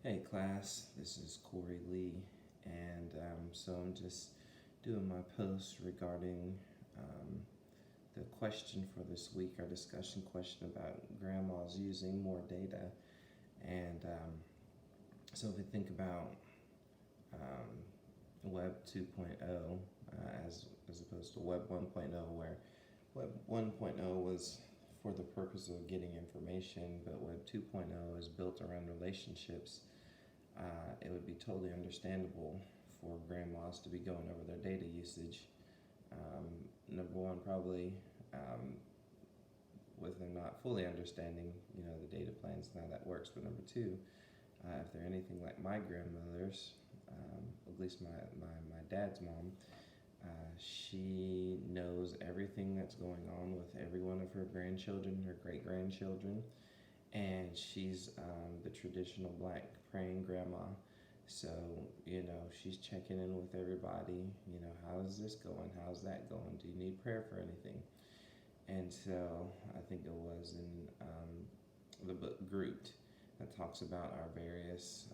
Hey class, this is Corey Lee, and so I'm just doing my post regarding the question for this week, our discussion question about grandmas using more data. And so if we think about Web 2.0 as opposed to Web 1.0, where Web 1.0 was for the purpose of getting information, but Web 2.0 is built around relationships. It would be totally understandable for grandmas to be going over their data usage. Number one, probably with them not fully understanding, the data plans and how that works. But number two, if they're anything like my grandmother's, at least my dad's mom, she knows everything that's going on with every one of her grandchildren, her great-grandchildren, and she's the traditional black praying grandma. So, she's checking in with everybody, how's this going? How's that going? Do you need prayer for anything? And so I think it was in the book Grouped that talks about our various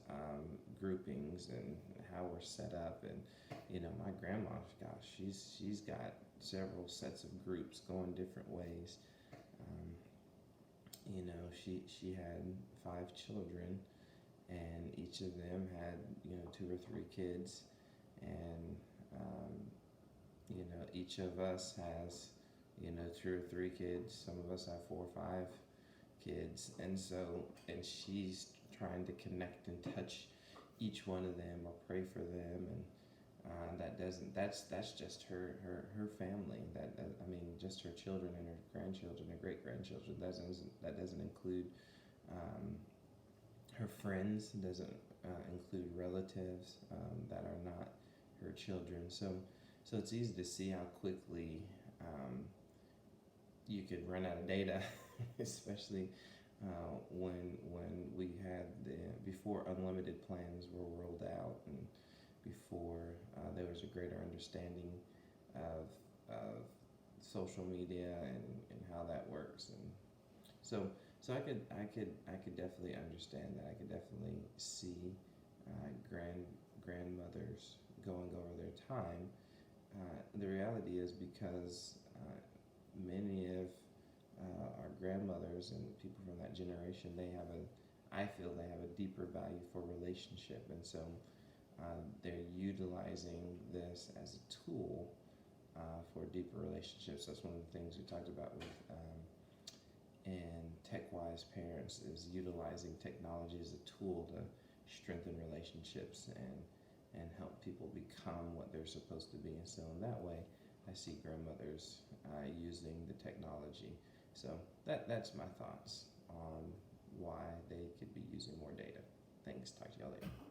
groupings and how we're set up. And my grandma, gosh, she's got several sets of groups going different ways. She had 5 children, and each of them had 2 or 3 kids, and each of us has 2 or 3 kids. Some of us have 4 or 5 kids, and she's trying to connect and touch each one of them or pray for them, and that's just her family. Just her children and her grandchildren and great grandchildren. That doesn't include her friends. Doesn't include relatives that are not her children. So it's easy to see how quickly you could run out of data, especially when we had before unlimited plans were rolled out, and before there was a greater understanding of social media and how that works. And so I could definitely understand that. I could definitely see grandmothers going over their time. The reality is, because many of our grandmothers and people from that generation, I feel they have a deeper value for relationship, and so they're utilizing this as a tool for deeper relationships. That's one of the things we talked about with and tech-wise parents, is utilizing technology as a tool to strengthen relationships and help people become what they're supposed to be. And so in that way, I see grandmothers using the technology. So that's my thoughts on why they could be using more data. Thanks. Talk to y'all later.